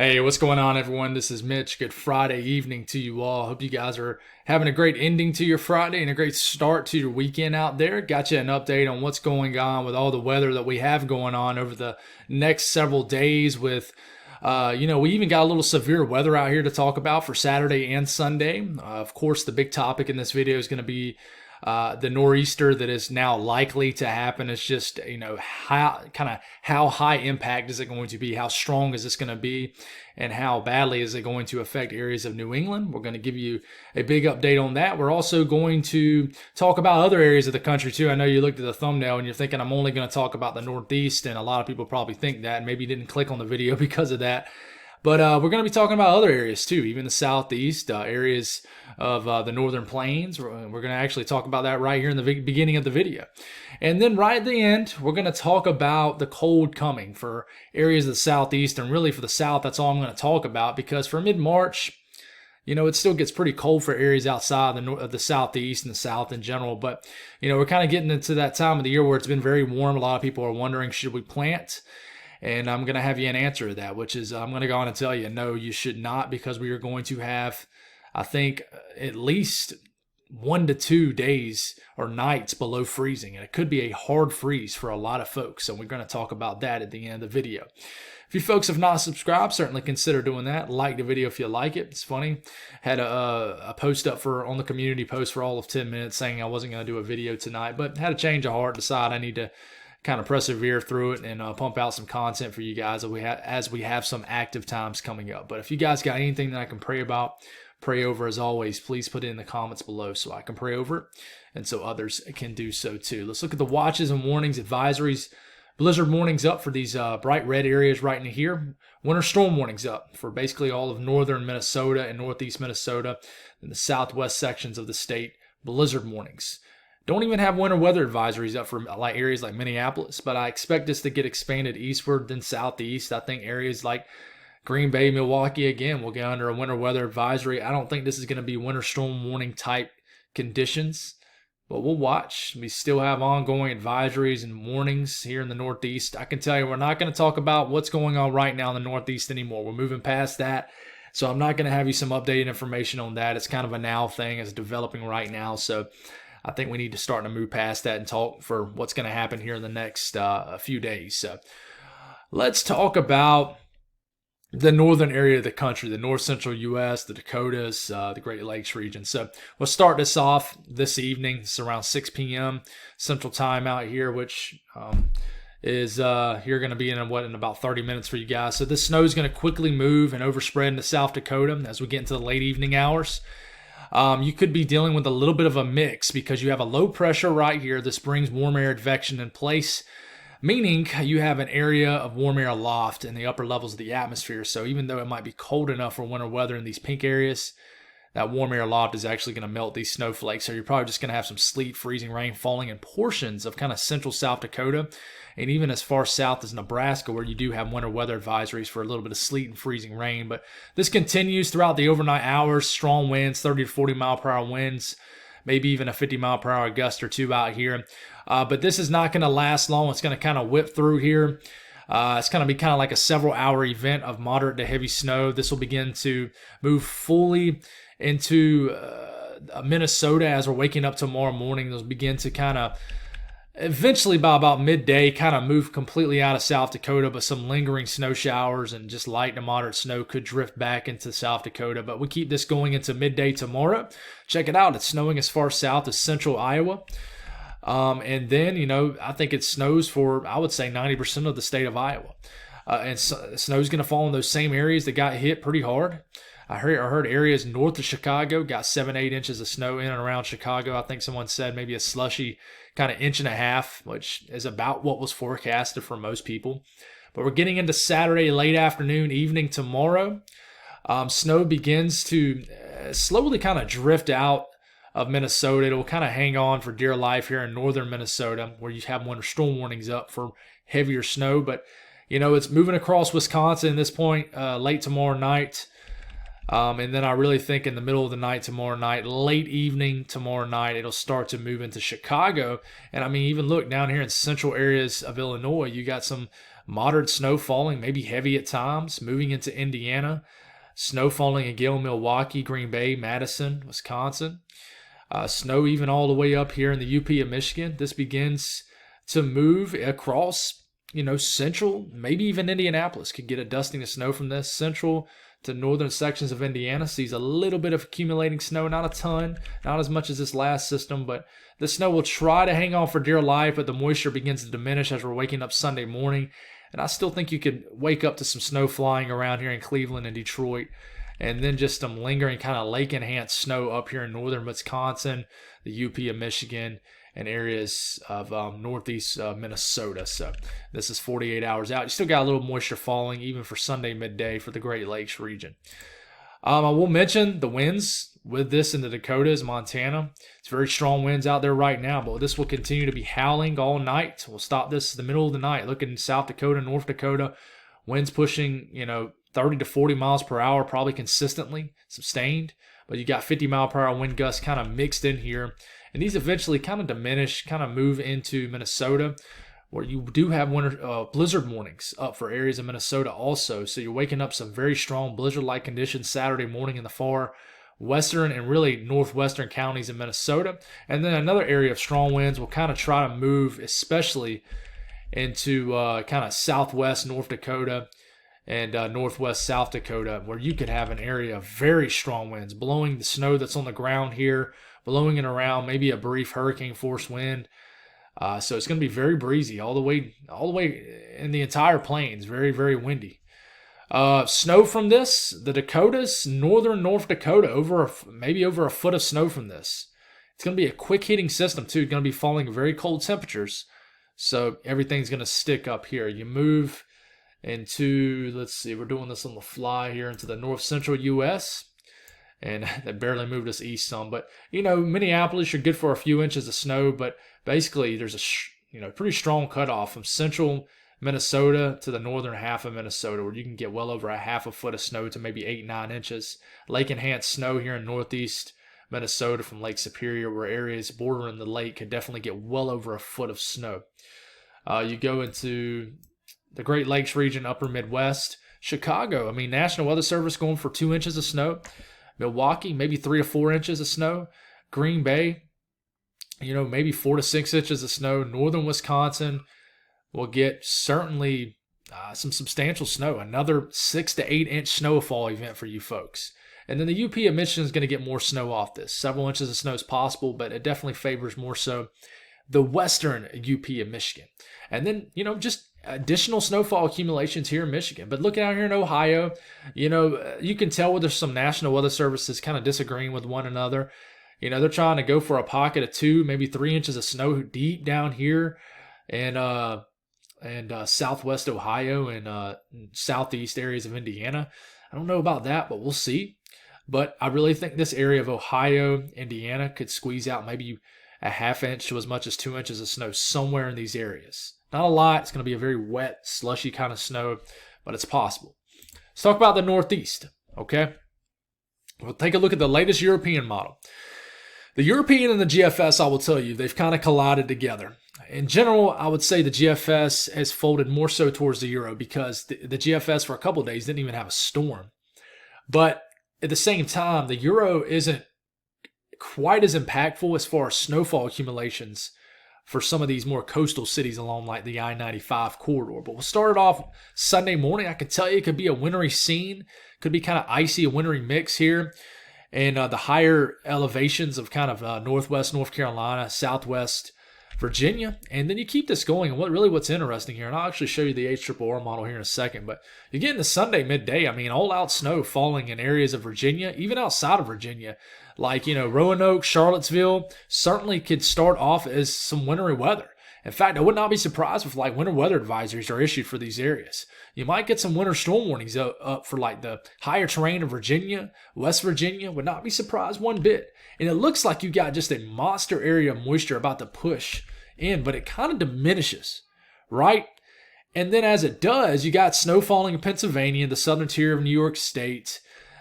Hey, what's going on, everyone? This is Mitch. Good Friday evening to you all. Hope you guys are having a great ending to your Friday and a great start to your weekend out there. Got you an update on what's going on with all the weather that we have going on over the next several days with we even got a little severe weather out here to talk about for Saturday and Sunday. Of course, the big topic in this video is going to be the nor'easter that is now likely to happen. It's just, how high impact is it going to be? How strong is this going to be? And how badly is it going to affect areas of New England? We're going to give you a big update on that. We're also going to talk about other areas of the country too. I know you looked at the thumbnail and you're thinking I'm only going to talk about the Northeast, and a lot of people probably think that, and maybe didn't click on the video because of that. But we're going to be talking about other areas too, even the Southeast, areas of the Northern Plains. We're going to actually talk about that right here in the beginning of the video. And then right at the end, we're going to talk about the cold coming for areas of the Southeast, and really for the South, that's all I'm going to talk about, because for mid-March, it still gets pretty cold for areas outside of the Southeast and the South in general. But, we're kind of getting into that time of the year where it's been very warm. A lot of people are wondering, should we plant? And I'm going to have you an answer to that, which is I'm going to go on and tell you, no, you should not, because we are going to have, I think, at least 1 to 2 days or nights below freezing. And it could be a hard freeze for a lot of folks. So we're going to talk about that at the end of the video. If you folks have not subscribed, certainly consider doing that. Like the video if you like it. It's funny. Had a post up on the community post for all of 10 minutes saying I wasn't going to do a video tonight, but had a change of heart, decide I need to kind of persevere through it and pump out some content for you guys as we have some active times coming up. But if you guys got anything that I can pray over, as always, please put it in the comments below so I can pray over it and so others can do so too. Let's look at the watches and warnings, advisories. Blizzard warnings up for these bright red areas right in here. Winter storm warnings up for basically all of northern Minnesota and northeast Minnesota and the southwest sections of the state. Blizzard warnings. Don't even have winter weather advisories up for areas like Minneapolis, but I expect this to get expanded eastward than southeast. I think areas like Green Bay, Milwaukee, again, will get under a winter weather advisory. I don't think this is going to be winter storm warning type conditions, but we'll watch. We still have ongoing advisories and warnings here in the Northeast. I can tell you we're not going to talk about what's going on right now in the Northeast anymore. We're moving past that, so I'm not going to have you some updated information on that. It's kind of a now thing. It's developing right now, so I think we need to start to move past that and talk for what's going to happen here in the next few days. So let's talk about the northern area of the country, the north central U.S., the Dakotas, the Great Lakes region. So we'll start this off this evening. It's around 6 p.m. Central Time out here, which is here going to be in about 30 minutes for you guys. So this snow is going to quickly move and overspread into South Dakota as we get into the late evening hours. You could be dealing with a little bit of a mix because you have a low pressure right here. This brings warm air advection in place, meaning you have an area of warm air aloft in the upper levels of the atmosphere. So even though it might be cold enough for winter weather in these pink areas, that warm air aloft is actually going to melt these snowflakes. So you're probably just going to have some sleet, freezing rain falling in portions of kind of central South Dakota, and even as far south as Nebraska, where you do have winter weather advisories for a little bit of sleet and freezing rain. But this continues throughout the overnight hours. Strong winds, 30 to 40 mile per hour winds, maybe even a 50 mile per hour gust or two out here. But this is not going to last long. It's going to kind of whip through here. It's going to be kind of like a several hour event of moderate to heavy snow. This will begin to move fully into Minnesota as we're waking up tomorrow morning. Those begin to kind of eventually by about midday kind of move completely out of South Dakota, but some lingering snow showers and just light to moderate snow could drift back into South Dakota. But we keep this going into midday tomorrow. Check it out. It's snowing as far south as central Iowa. And then, I think it snows for, I would say, 90% of the state of Iowa. And snow's going to fall in those same areas that got hit pretty hard. I heard areas north of Chicago got 7-8 inches of snow in and around Chicago. I think someone said maybe a slushy kind of 1.5 inches, which is about what was forecasted for most people. But we're getting into Saturday, late afternoon, evening tomorrow. Snow begins to slowly kind of drift out of Minnesota. It'll kind of hang on for dear life here in northern Minnesota, where you have winter storm warnings up for heavier snow. But, it's moving across Wisconsin at this point, late tomorrow night. And then I really think in the middle of the night tomorrow night, late evening tomorrow night, it'll start to move into Chicago. And I mean, even look down here in central areas of Illinois, you got some moderate snow falling, maybe heavy at times, moving into Indiana. Snow falling in Gale, Milwaukee, Green Bay, Madison, Wisconsin. Snow even all the way up here in the UP of Michigan. This begins to move across, central, maybe even Indianapolis could get a dusting of snow from this. Central to northern sections of Indiana sees a little bit of accumulating snow, not a ton, not as much as this last system, but the snow will try to hang on for dear life, but the moisture begins to diminish as we're waking up Sunday morning. And I still think you could wake up to some snow flying around here in Cleveland and Detroit, and then just some lingering kind of lake-enhanced snow up here in northern Wisconsin, the UP of Michigan, and areas of northeast Minnesota. So this is 48 hours out. You still got a little moisture falling even for Sunday midday for the Great Lakes region. I will mention the winds with this in the Dakotas, Montana. It's very strong winds out there right now, but this will continue to be howling all night. We'll stop this in the middle of the night. Look in South Dakota, North Dakota, winds pushing 30 to 40 miles per hour, probably consistently sustained. But you got 50 mile per hour wind gusts kind of mixed in here. And these eventually kind of diminish, kind of move into Minnesota, where you do have winter blizzard warnings up for areas of Minnesota also. So you're waking up some very strong blizzard-like conditions Saturday morning in the far western and really northwestern counties in Minnesota. And then another area of strong winds will kind of try to move, especially into kind of southwest North Dakota and northwest South Dakota, where you could have an area of very strong winds blowing the snow that's on the ground here, blowing it around, maybe a brief hurricane force wind. So it's going to be very breezy all the way in the entire plains. Very, very windy. Snow from this, the Dakotas, northern North Dakota, maybe over a foot of snow from this. It's going to be a quick heating system too. It's going to be falling very cold temperatures. So everything's going to stick up here. You move into, let's see, we're doing this on the fly here, into the north central U.S., and they barely moved us east some. But, Minneapolis, you're good for a few inches of snow, but basically there's a pretty strong cutoff from central Minnesota to the northern half of Minnesota, where you can get well over a half a foot of snow to maybe 8-9 inches. Lake-enhanced snow here in northeast Minnesota from Lake Superior, where areas bordering the lake could definitely get well over a foot of snow. You go into the Great Lakes region, upper Midwest. Chicago, National Weather Service going for 2 inches of snow. Milwaukee, maybe 3 to 4 inches of snow. Green Bay, maybe 4 to 6 inches of snow. Northern Wisconsin will get certainly some substantial snow. Another 6 to 8 inch snowfall event for you folks. And then the UP of Michigan is going to get more snow off this. Several inches of snow is possible, but it definitely favors more so the western UP of Michigan. And then, just additional snowfall accumulations here in Michigan. But looking out here in Ohio, you can tell where there's some National Weather Services kind of disagreeing with one another. They're trying to go for a pocket of 2, maybe 3 inches of snow deep down here and southwest Ohio and southeast areas of Indiana. I don't know about that, but we'll see. But I really think this area of Ohio, Indiana could squeeze out maybe a half inch to as much as 2 inches of snow somewhere in these areas. Not a lot. It's going to be a very wet, slushy kind of snow, but it's possible. Let's talk about the Northeast, okay? We'll take a look at the latest European model. The European and the GFS, I will tell you, they've kind of collided together. In general, I would say the GFS has folded more so towards the Euro because the GFS for a couple of days didn't even have a storm. But at the same time, the Euro isn't quite as impactful as far as snowfall accumulations for some of these more coastal cities along like the I-95 corridor. But we'll start it off Sunday morning. I can tell you it could be a wintry scene. Could be kind of icy, a wintry mix here. And the higher elevations of kind of northwest North Carolina, southwest Virginia. And then you keep this going. And what's interesting here, and I'll actually show you the HRRR model here in a second, but you get into Sunday midday, all out snow falling in areas of Virginia, even outside of Virginia, like, Roanoke, Charlottesville, certainly could start off as some wintry weather. In fact, I would not be surprised if winter weather advisories are issued for these areas. You might get some winter storm warnings up for the higher terrain of Virginia, West Virginia. Would not be surprised one bit. And it looks like you got just a monster area of moisture about to push in, but it kind of diminishes, right? And then as it does, you got snow falling in Pennsylvania, the southern tier of New York State,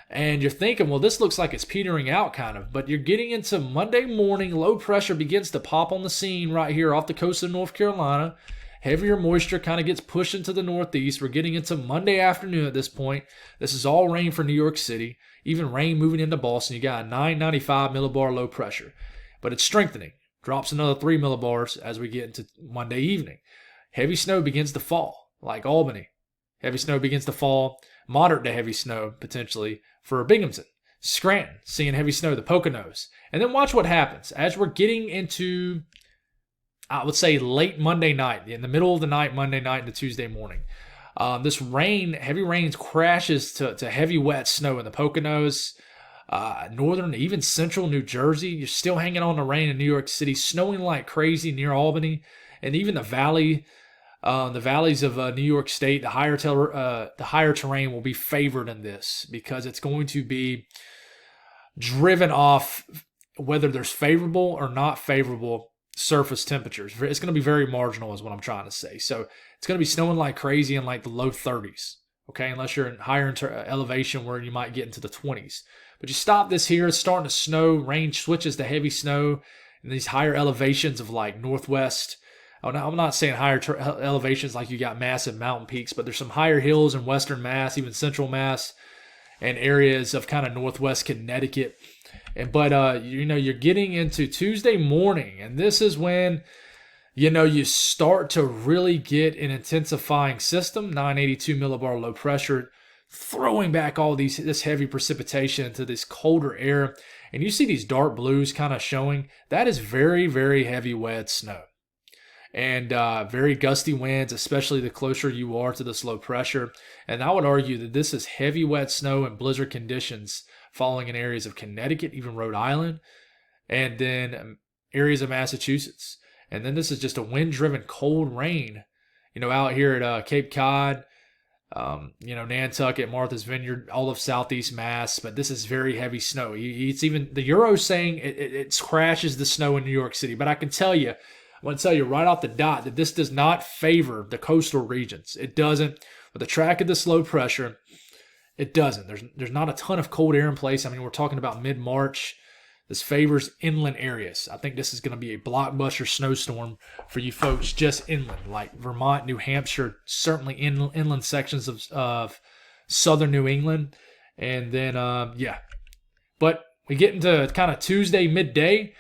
And you're thinking, well, this looks like it's petering out kind of, but you're getting into Monday morning. Low pressure begins to pop on the scene right here off the coast of North Carolina. Heavier moisture kind of gets pushed into the northeast. We're getting into Monday afternoon at this point. This is all rain for New York City. Even rain moving into Boston. You got a 995 millibar low pressure, but it's strengthening. Drops another 3 millibars as we get into Monday evening. Heavy snow begins to fall, like Albany. Heavy snow begins to fall. Moderate to heavy snow, potentially, for Binghamton. Scranton, seeing heavy snow, the Poconos. And then watch what happens. As we're getting into, I would say, late Monday night, in the middle of the night, Monday night into Tuesday morning, this rain, heavy rain crashes to heavy wet snow in the Poconos, northern, even central New Jersey. You're still hanging on to rain in New York City, snowing like crazy near Albany, and even the valleys of New York State. The higher terrain will be favored in this because it's going to be driven off whether there's favorable or not favorable surface temperatures. It's going to be very marginal is what I'm trying to say. So it's going to be snowing like crazy in like the low 30s, okay, unless you're in higher elevation where you might get into the 20s. But you stop this here, it's starting to snow, rain switches to heavy snow in these higher elevations of like northwest. I'm not saying higher elevations like you got massive mountain peaks, but there's some higher hills in western Mass, even central Mass, and areas of kind of northwest Connecticut. But you're getting into Tuesday morning, and this is when you start to really get an intensifying system, 982 millibar low pressure, throwing back all this heavy precipitation into this colder air. And you see these dark blues kind of showing. That is very, very heavy wet snow. And very gusty winds, especially the closer you are to this low pressure. And I would argue that this is heavy wet snow and blizzard conditions falling in areas of Connecticut, even Rhode Island, and then areas of Massachusetts. And then this is just a wind-driven cold rain, out here at Cape Cod, Nantucket, Martha's Vineyard, all of southeast Mass. But this is very heavy snow. It's even the Euro saying it crashes the snow in New York City. But I want to tell you right off the dot that this does not favor the coastal regions. It doesn't. With the track of this low pressure, it doesn't. There's not a ton of cold air in place. I mean, we're talking about mid-March. This favors inland areas. I think this is going to be a blockbuster snowstorm for you folks just inland, like Vermont, New Hampshire, certainly inland sections of southern New England. And then, But we get into kind of Tuesday midday,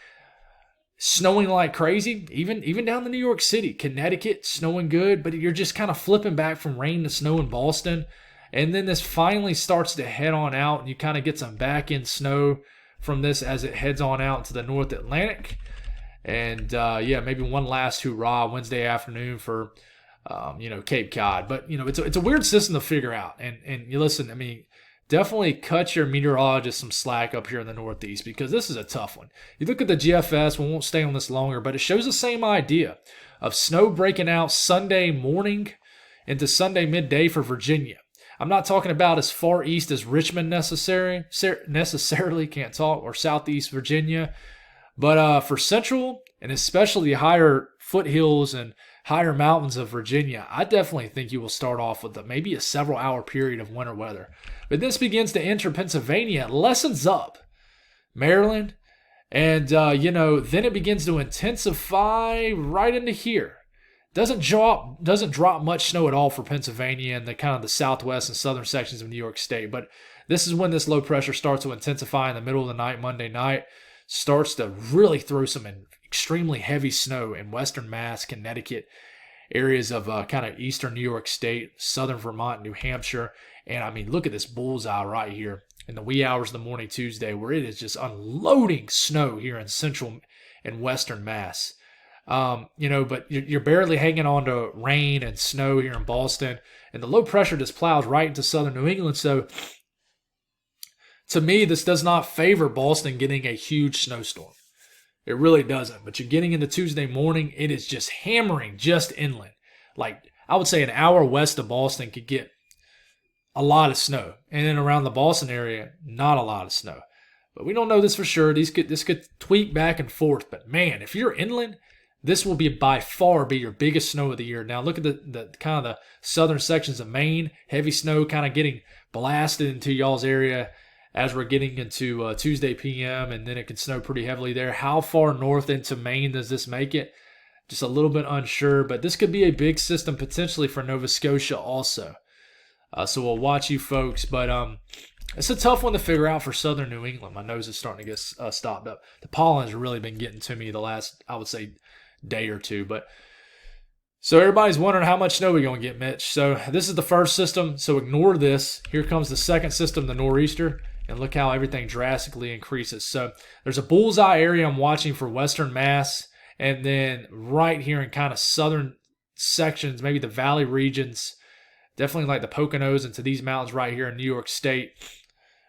snowing like crazy, even down to New York City, Connecticut, snowing good, but you're just kind of flipping back from rain to snow in Boston. And then this finally starts to head on out, and you kind of get some back-end snow from this as it heads on out to the North Atlantic. And, maybe one last hurrah Wednesday afternoon for, Cape Cod. But, it's a weird system to figure out. And you listen, I mean, definitely cut your meteorologist some slack up here in the Northeast because this is a tough one. You look at the GFS, we won't stay on this longer, but it shows the same idea of snow breaking out Sunday morning into Sunday midday for Virginia. I'm not talking about as far east as Richmond necessarily, can't talk, or southeast Virginia. But for central and especially higher foothills and higher mountains of Virginia, I definitely think you will start off with maybe a several-hour period of winter weather. But this begins to enter Pennsylvania, it lessens up Maryland, and, then it begins to intensify right into here. Doesn't drop much snow at all for Pennsylvania and the kind of the southwest and southern sections of New York State. But this is when this low pressure starts to intensify in the middle of the night, Monday night, starts to really throw some extremely heavy snow in western Mass, Connecticut, areas of kind of eastern New York State, southern Vermont, New Hampshire. And I mean, look at this bullseye right here in the wee hours of the morning Tuesday where it is just unloading snow here in central and western Mass. But you're barely hanging on to rain and snow here in Boston, and the low pressure just plows right into southern New England. So to me, this does not favor Boston getting a huge snowstorm. It really doesn't. But you're getting into Tuesday morning, it is just hammering just inland. Like I would say an hour west of Boston could get a lot of snow, and then around the Boston area, not a lot of snow. But we don't know this for sure. This could tweak back and forth. But man, if you're inland, this will by far be your biggest snow of the year. Now look at the kind of the southern sections of Maine, heavy snow kind of getting blasted into y'all's area as we're getting into Tuesday p.m., and then it can snow pretty heavily there. How far north into Maine does this make it? Just a little bit unsure, but this could be a big system potentially for Nova Scotia also. So we'll watch you folks, but it's a tough one to figure out for southern New England. My nose is starting to get stopped up. The pollen has really been getting to me the last, I would say, day or two. But so everybody's wondering how much snow we're going to get, Mitch. So this is the first system, so ignore this. Here comes the second system, the nor'easter, and look how everything drastically increases. So there's a bullseye area I'm watching for western Mass, and then right here in kind of southern sections, maybe the valley regions, definitely like the Poconos into these mountains right here in New York State,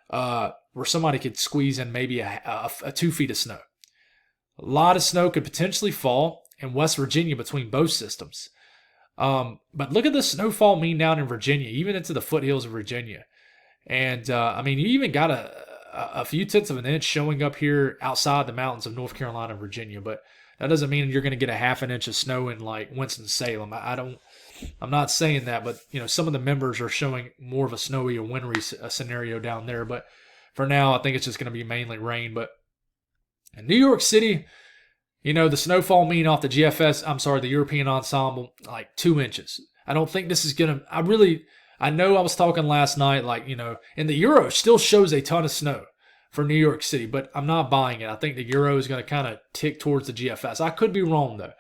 where somebody could squeeze in maybe a 2 feet of snow. A lot of snow could potentially fall in West Virginia between both systems. But look at the snowfall mean down in Virginia, even into the foothills of Virginia. And, I mean, you even got a few tenths of an inch showing up here outside the mountains of North Carolina and Virginia. But that doesn't mean you're going to get a half an inch of snow in, like, Winston-Salem. I'm not saying that, but, you know, some of the members are showing more of a snowy or wintry scenario down there. But for now, I think it's just going to be mainly rain. But in New York City, you know, the snowfall mean off the the European Ensemble, like 2 inches. I don't think this is going to, I know I was talking last night, like, you know, and the Euro still shows a ton of snow for New York City, but I'm not buying it. I think the Euro is going to kind of tick towards the GFS. I could be wrong, though.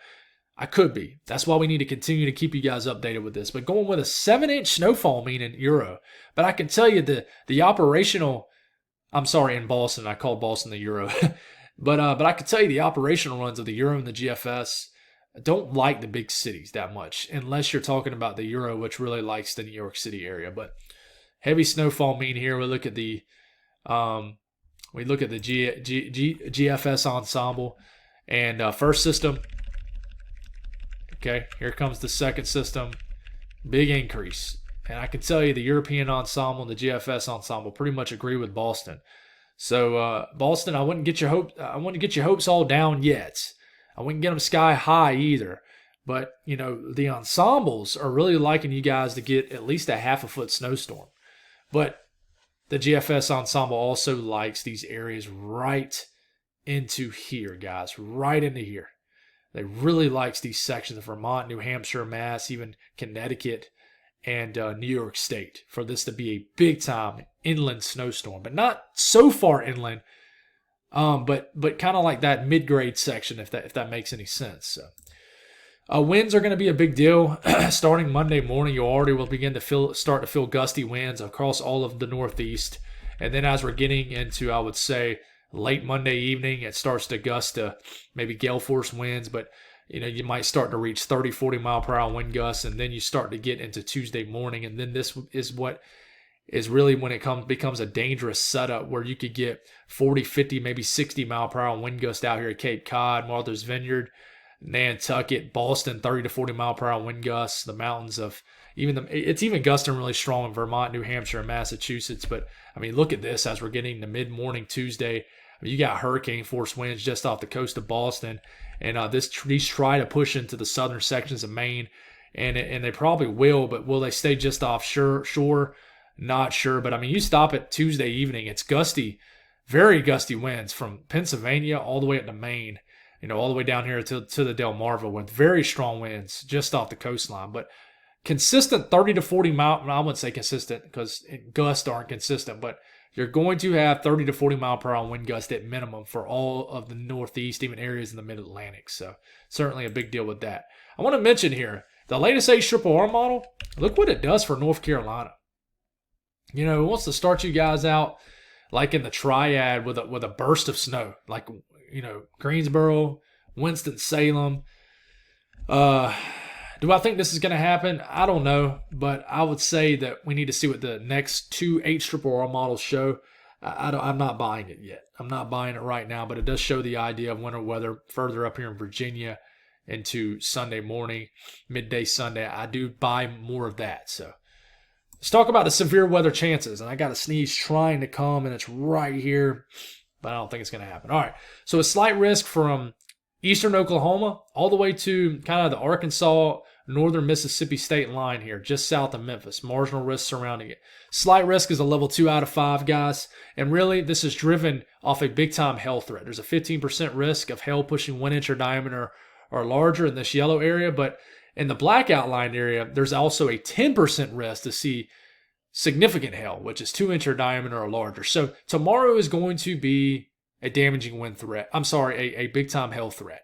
I could be. That's why we need to continue to keep you guys updated with this. But going with a 7-inch snowfall mean in Euro. But I can tell you the operational, in Boston. I called Boston the Euro. but I can tell you the operational runs of the Euro and the GFS don't like the big cities that much, unless you're talking about the Euro, which really likes the New York City area. But heavy snowfall mean here. We look at the GFS ensemble and first system. Okay, here comes the second system. Big increase. And I can tell you the European ensemble and the GFS ensemble pretty much agree with Boston. So Boston, I wouldn't get your hopes all down yet. I wouldn't get them sky high either. But, you know, the ensembles are really liking you guys to get at least a half a foot snowstorm. But the GFS ensemble also likes these areas right into here, guys, right into here. They really likes these sections of Vermont, New Hampshire, Mass, even Connecticut, and New York State for this to be a big-time inland snowstorm. But not so far inland, but kind of like that mid-grade section, if that makes any sense. So, winds are going to be a big deal. Starting Monday morning, you already will begin to start to feel gusty winds across all of the Northeast. And then as we're getting into, I would say, late Monday evening, it starts to gust to maybe gale force winds, but you know, you might start to reach 30, 40 mile per hour wind gusts, and then you start to get into Tuesday morning, and then this is what is really when it becomes a dangerous setup where you could get 40, 50, maybe 60 mile per hour wind gusts out here at Cape Cod, Martha's Vineyard, Nantucket, Boston, 30 to 40 mile per hour wind gusts, the mountains of it's even gusting really strong in Vermont, New Hampshire, and Massachusetts. But I mean, look at this as we're getting to mid-morning Tuesday. You got hurricane force winds just off the coast of Boston, and these try to push into the southern sections of Maine, and they probably will, but will they stay just offshore? Not sure. But I mean, you stop at Tuesday evening, it's gusty, very gusty winds from Pennsylvania all the way up to Maine, you know, all the way down here to the Delmarva with very strong winds just off the coastline. But consistent 30 to 40 mile, I wouldn't say consistent because gusts aren't consistent, but you're going to have 30 to 40 mile per hour wind gust at minimum for all of the Northeast, even areas in the Mid-Atlantic. So certainly a big deal with that. I want to mention here, the latest HRRR model, look what it does for North Carolina. You know, it wants to start you guys out like in the triad with a burst of snow, like, you know, Greensboro, Winston-Salem. Do I think this is going to happen? I don't know, but I would say that we need to see what the next two HRRR models show. I'm not buying it yet. I'm not buying it right now, but it does show the idea of winter weather further up here in Virginia into Sunday morning, midday Sunday. I do buy more of that. So let's talk about the severe weather chances. And I got a sneeze trying to come, and it's right here, but I don't think it's going to happen. All right, so a slight risk from eastern Oklahoma all the way to kind of the Arkansas, northern Mississippi state line here, just south of Memphis. Marginal risk surrounding it. Slight risk is a level 2 out of 5, guys. And really, this is driven off a big-time hail threat. There's a 15% risk of hail pushing 1 inch or diameter or larger in this yellow area. But in the black outlined area, there's also a 10% risk to see significant hail, which is 2 inch or diameter or larger. So tomorrow is going to be a damaging wind threat. I'm sorry, a big-time hail threat.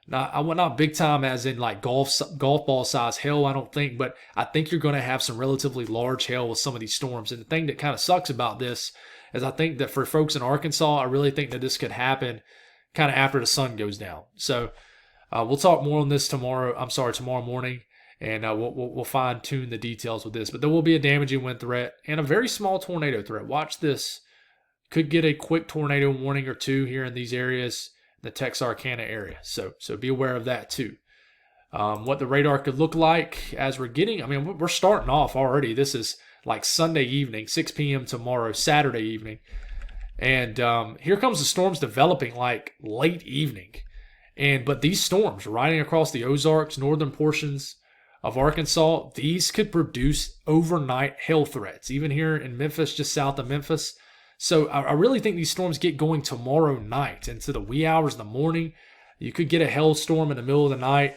Not big time as in like golf ball size hail, I don't think, but I think you're going to have some relatively large hail with some of these storms. And the thing that kind of sucks about this is I think that for folks in Arkansas, I really think that this could happen kind of after the sun goes down. So we'll talk more on this tomorrow morning, and we'll fine tune the details with this. But there will be a damaging wind threat and a very small tornado threat. Watch this. Could get a quick tornado warning or two here in these areas, the Texarkana area. So be aware of that too. What the radar could look like as we're we're starting off already. This is like Sunday evening, 6 p.m. tomorrow, Saturday evening. And here comes the storms developing like late evening. But these storms riding across the Ozarks, northern portions of Arkansas, these could produce overnight hail threats, even here in Memphis, just south of Memphis. So I really think these storms get going tomorrow night into the wee hours of the morning. You could get a hailstorm in the middle of the night,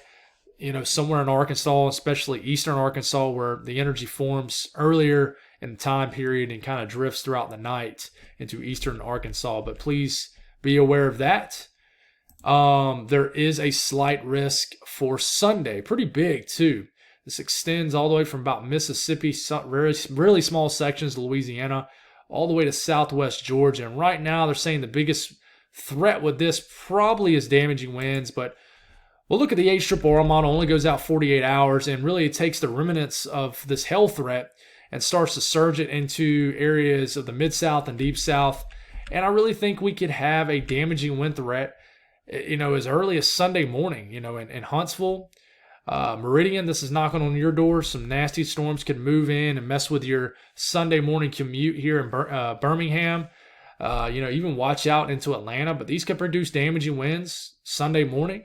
somewhere in Arkansas, especially eastern Arkansas, where the energy forms earlier in the time period and kind of drifts throughout the night into eastern Arkansas. But please be aware of that. There is a slight risk for Sunday, pretty big too. This extends all the way from about Mississippi, really small sections to Louisiana, all the way to southwest Georgia. And right now they're saying the biggest threat with this probably is damaging winds, but we'll look at the HRRR model. Only goes out 48 hours, and really it takes the remnants of this hail threat and starts to surge it into areas of the Mid-South and Deep South. And I really think we could have a damaging wind threat, as early as Sunday morning, in Huntsville. Meridian, this is knocking on your door. Some nasty storms could move in and mess with your Sunday morning commute here in Birmingham. Even watch out into Atlanta, but these could produce damaging winds Sunday morning.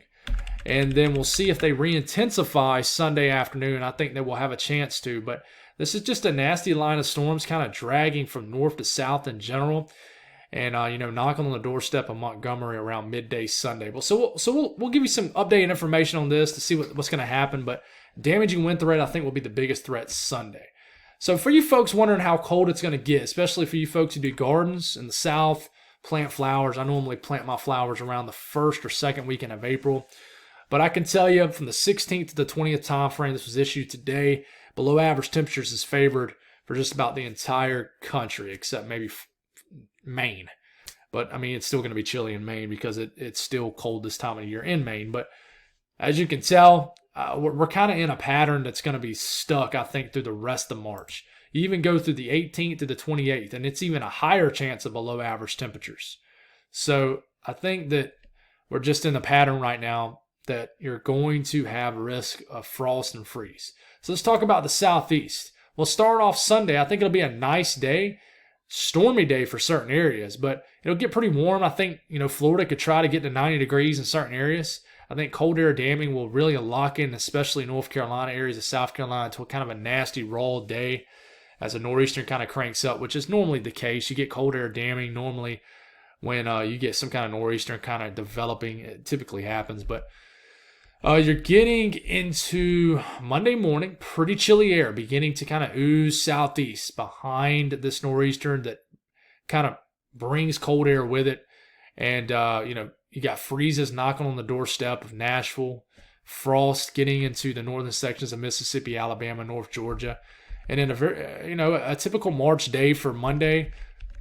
And then we'll see if they re-intensify Sunday afternoon. I think they will have a chance to, but this is just a nasty line of storms kind of dragging from north to south in general. And, knocking on the doorstep of Montgomery around midday Sunday. So we'll give you some updated information on this to see what's going to happen. But damaging wind threat, I think, will be the biggest threat Sunday. So for you folks wondering how cold it's going to get, especially for you folks who do gardens in the South, plant flowers. I normally plant my flowers around the first or second weekend of April. But I can tell you from the 16th to the 20th time frame, this was issued today, below average temperatures is favored for just about the entire country, except maybe Maine. But it's still going to be chilly in Maine because it's still cold this time of year in Maine. But as you can tell, we're kind of in a pattern that's going to be stuck, I think, through the rest of March. You even go through the 18th to the 28th, and it's even a higher chance of below average temperatures. So I think that we're just in a pattern right now that you're going to have risk of frost and freeze. So let's talk about the Southeast. We'll start off Sunday. I think it'll be a nice day. Stormy day for certain areas, but it'll get pretty warm. I think, Florida could try to get to 90 degrees in certain areas. I think cold air damming will really lock in, especially North Carolina, areas of South Carolina, to kind of a nasty, raw day as a nor'easter kind of cranks up, which is normally the case. You get cold air damming normally when you get some kind of nor'easter kind of developing. It typically happens, but you're getting into Monday morning, pretty chilly air beginning to kind of ooze southeast behind this nor'easter that kind of brings cold air with it. And, you got freezes knocking on the doorstep of Nashville, frost getting into the northern sections of Mississippi, Alabama, North Georgia. And then a typical March day for Monday.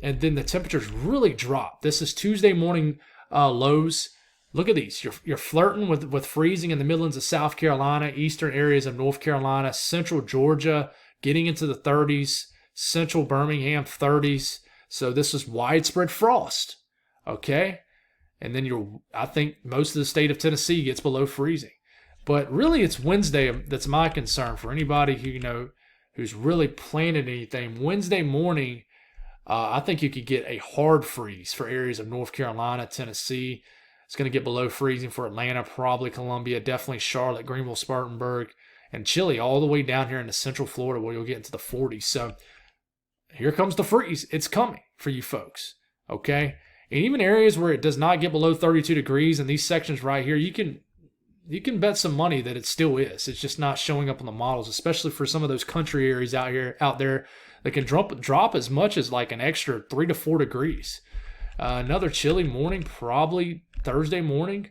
And then the temperatures really drop. This is Tuesday morning lows. Look at these. You're flirting with freezing in the Midlands of South Carolina, eastern areas of North Carolina, central Georgia, getting into the 30s, central Birmingham 30s. So this is widespread frost, okay? And then I think most of the state of Tennessee gets below freezing. But really it's Wednesday that's my concern for anybody who's really planning anything. Wednesday morning, I think you could get a hard freeze for areas of North Carolina, Tennessee. It's going to get below freezing for Atlanta, probably Columbia, definitely Charlotte, Greenville, Spartanburg, and chilly all the way down here into central Florida where you'll get into the 40s. So here comes the freeze. It's coming for you folks, okay? And even areas where it does not get below 32 degrees in these sections right here, you can bet some money that it still is. It's just not showing up on the models, especially for some of those country areas out there that can drop as much as like an extra 3 to 4 degrees. Another chilly morning, probably Thursday morning,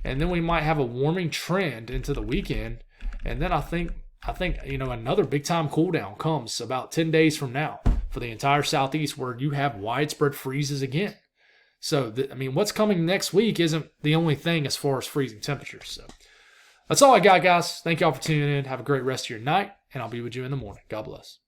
and then we might have a warming trend into the weekend. And then I think another big time cool down comes about 10 days from now for the entire Southeast, where you have widespread freezes again. So, what's coming next week isn't the only thing as far as freezing temperatures. So, that's all I got, guys. Thank y'all for tuning in. Have a great rest of your night, and I'll be with you in the morning. God bless.